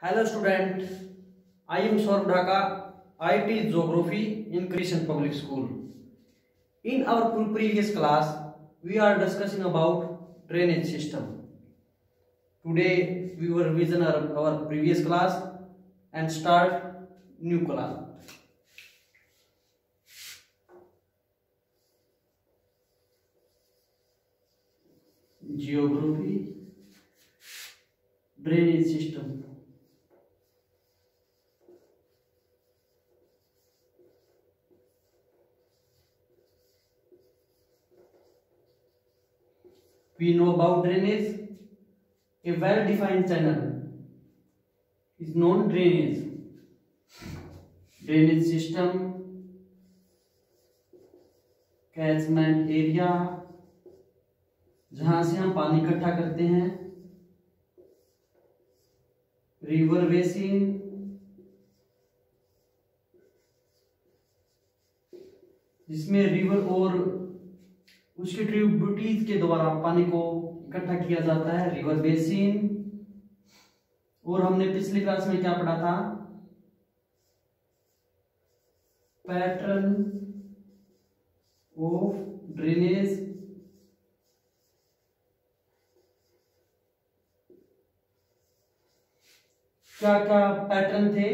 Hello student, I am Saurabh Dhaka. I teach geography in Christian Public School. In our previous class, we are discussing about drainage system. Today we will revision our previous class and start new class. Geography, drainage system. We know about drainage. A well-defined channel is known drainage. Drainage system, catchment area, जहां से हम पानी इकट्ठा करते हैं, river basin, जिसमें river और उसके ट्रिब्यूटरीज के द्वारा पानी को इकट्ठा किया जाता है, रिवर बेसिन। और हमने पिछली क्लास में क्या पढ़ा था? पैटर्न ऑफ ड्रेनेज, क्या क्या पैटर्न थे?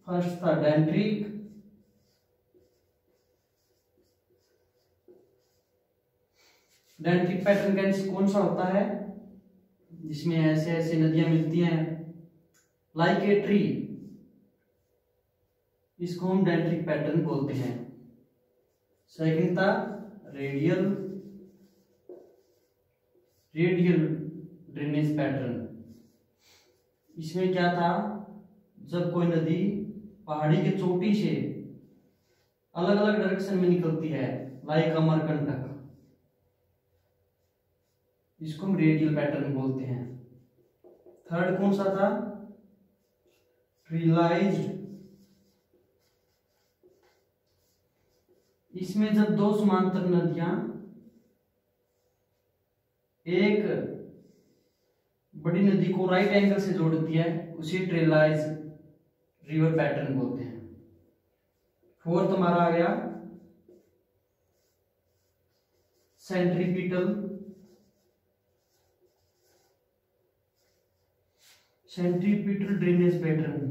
फर्स्ट था डेंड्रिक, डेंड्रिक पैटर्न कौन सा होता है? जिसमें ऐसे ऐसे नदियां मिलती हैं, लाइक ए ट्री, इसको हम डेंड्रिक पैटर्न बोलते हैं। सेकंड था रेडियल ड्रेनेज पैटर्न। इसमें क्या था? जब कोई नदी पहाड़ी की चोटी से अलग अलग डायरेक्शन में निकलती है, लाइक अमरकंटक, इसको हम रेडियल पैटर्न बोलते हैं। थर्ड कौन सा था? ट्रीलाइज्ड। इसमें जब दो समांतर नदियां एक बड़ी नदी को राइट एंगल से जोड़ती है, उसे ट्रेलाइज रिवर पैटर्न बोलते हैं। फोर्थ हमारा आ गया सेंट्रीपिटल ड्रेनेज पैटर्न।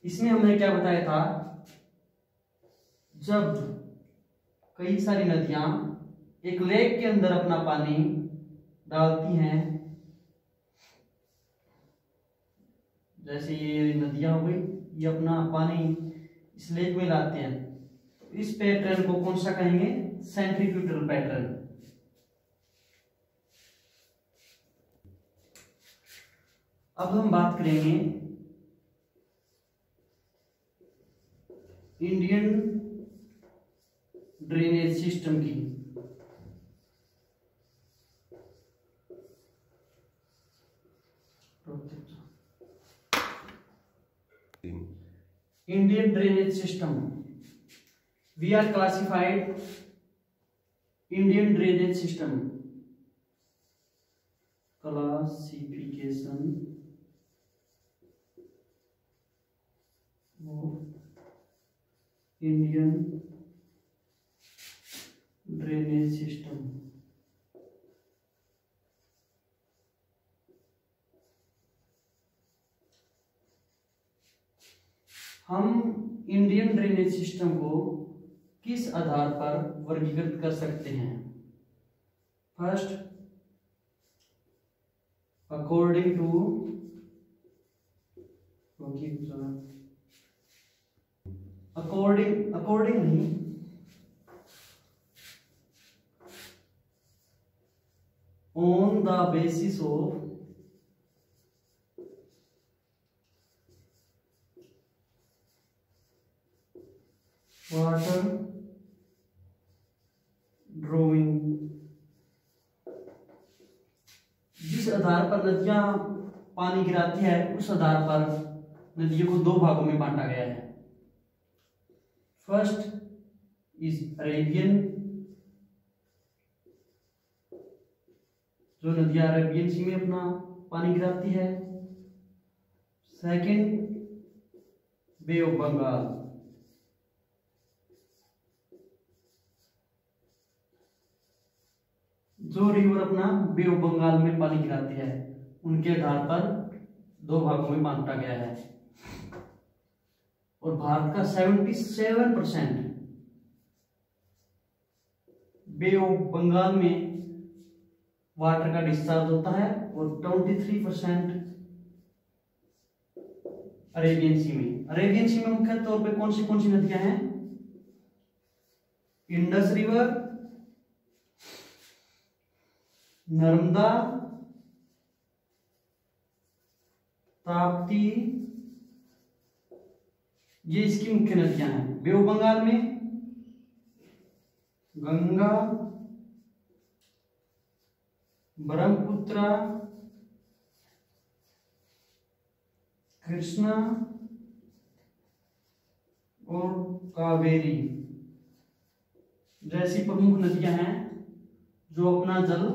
इसमें हमने क्या बताया था? जब कई सारी नदियां एक लेक के अंदर अपना पानी डालती हैं, जैसे ये नदियां हो गई, ये अपना पानी इस लेक में लाते हैं, तो इस पैटर्न को कौन सा कहेंगे? Centrifugal pattern. अब हम बात करेंगे इंडियन ड्रेनेज सिस्टम की। Indian drainage system, we are classified Indian drainage system, classification of Indian drainage system. हम इंडियन ड्रेनेज सिस्टम को किस आधार पर वर्गीकृत कर सकते हैं? फर्स्ट, अकॉर्डिंग टू अकॉर्डिंग नहीं, on the basis of water drawing, जिस आधार पर नदियां पानी गिराती है, उस आधार पर नदियों को दो भागों में बांटा गया है। फर्स्ट इज अरेबियन जो नदियां अरेबियन सी में अपना पानी गिराती है। सेकंड, बे ऑफ बंगाल, जो रिवर अपना बे ऑफ बंगाल में पानी गिराती है, उनके आधार पर दो भागों में बांटा गया है। और भारत का 77% बे ऑफ बंगाल में वाटर का डिस्चार्ज होता है और 23% अरेबियन सी में। अरेबियन सी में मुख्य तौर पे कौन सी नदियां हैं? इंडस रिवर, नर्मदा, ताप्ती, ये इसकी मुख्य नदियां हैं। बे ऑफ बंगाल में गंगा, ब्रह्मपुत्र, कृष्णा और कावेरी जैसी प्रमुख नदियां हैं जो अपना जल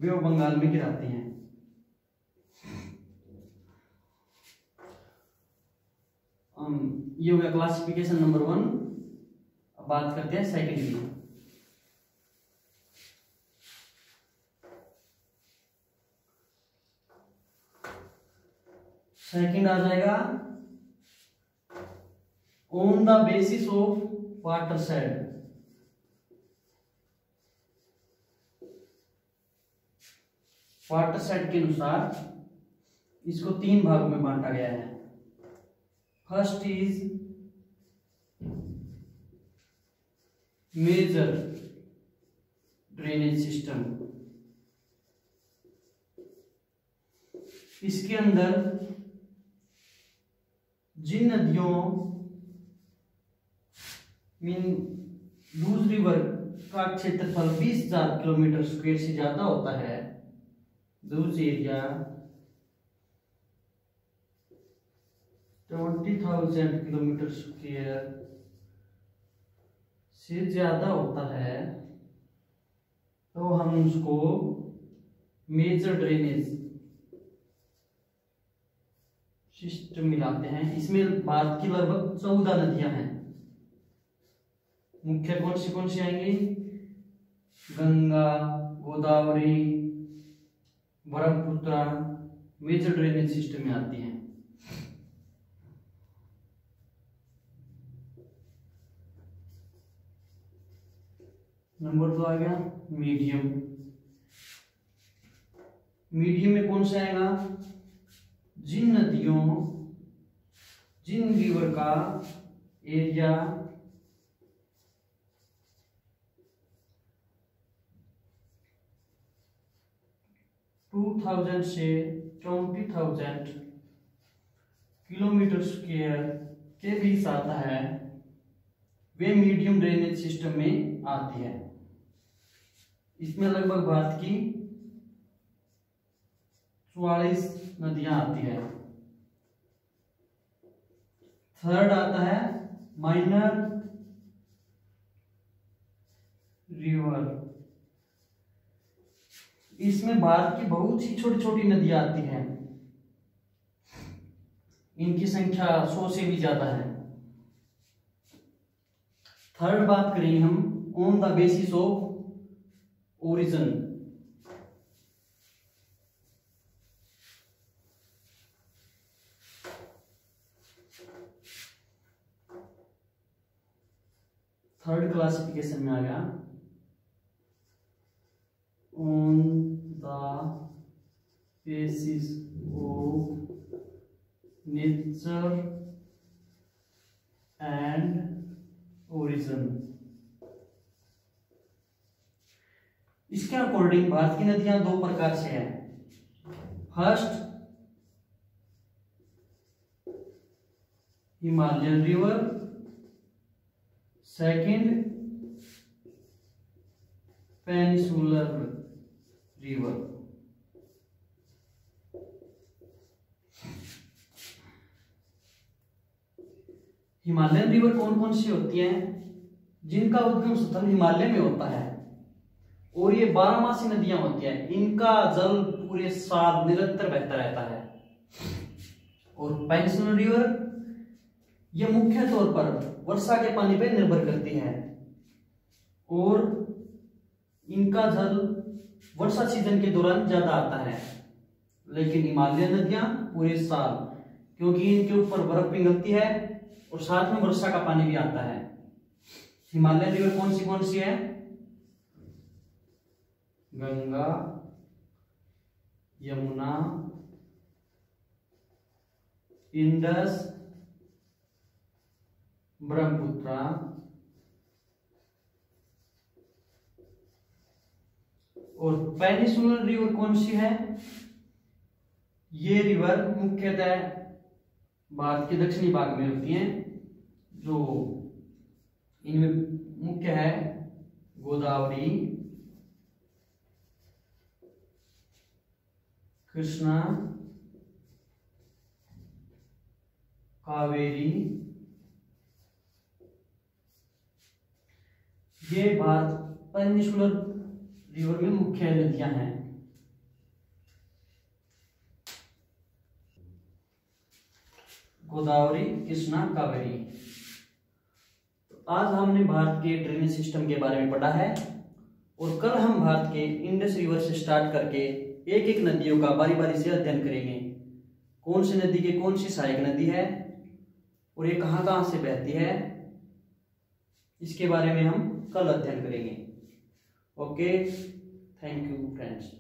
बे ऑफ बंगाल में गिराती हैं। ये हो गया क्लासिफिकेशन नंबर 1। अब बात करते हैं सेकंड की। सेकंड आ जाएगा on the basis of watershed. Watershed के अनुसार इसको 3 भागों में बांटा गया है। First is major drainage system. इसके अंदर जिन नदियों लूज रिवर का क्षेत्रफल 20,000 किलोमीटर स्क्वायर से ज्यादा होता है, लूज एरिया 20,000 किलोमीटर स्क्वायर से ज्यादा होता है, तो हम उसको मेजर ड्रेनेज सिस्टम मिलाते हैं। इसमें भारत की लगभग 14 नदियां हैं। मुख्य कौन सी आएंगी? Ganga, Godavari, Brahmaputra major drainage system में आती हैं। नंबर 2 आ गया मीडियम। मीडियम में कौन सा आएगा? जिन रिवर का एरिया 2,000 से 20,000 किलोमीटर स्क्वायर के बीच आता है, वे मीडियम ड्रेनेज सिस्टम में आती है। इसमें लगभग भारत की 44 नदियां आती है। थर्ड आता है माइनर रिवर। इसमें भारत की बहुत ही छोटी छोटी नदियां आती हैं। इनकी संख्या 100 से भी ज्यादा है। थर्ड बात करें हम on the basis of origin. Third classification में आ गया on the basis of nature and origin. इसके अकॉर्डिंग भारत की नदियां 2 प्रकार से हैं। First Himalayan river, second peninsular river. Himalayan river कौन कौन सी होती हैं? जिनका उद्गम स्थल हिमालय में होता है और ये 12मासी नदियां होती हैं, इनका जल पूरे साल निरंतर बहता रहता है। और पेनिनसुलर रिवर ये मुख्य तौर पर वर्षा के पानी पर निर्भर करती है और इनका जल वर्षा सीजन के दौरान ज्यादा आता है। लेकिन हिमालय नदियां पूरे साल, क्योंकि इनके ऊपर बर्फ पिघलती है और साथ में वर्षा का पानी भी आता है। हिमालय रिवर कौन सी है? गंगा, यमुना, इंडस, ब्रह्मपुत्र और पेनिनसुलर रिवर कौन सी है? ये रिवर मुख्यतः भारत के दक्षिणी भाग में होती हैं, जो इनमें मुख्य है गोदावरी, कृष्णा, कावेरी। ये भारत पेनिनसुलर रिवर में मुख्य नदियां हैं। गोदावरी, कृष्णा, कावेरी। तो आज हमने भारत के ड्रेनेज सिस्टम के बारे में पढ़ा है और कल हम भारत के इंडस रिवर से स्टार्ट करके एक एक नदियों का बारी बारी से अध्ययन करेंगे। कौन सी नदी की कौन सी सहायक नदी है और ये कहां कहां से बहती है, इसके बारे में हम कल अध्ययन करेंगे। Okay, thank you friends.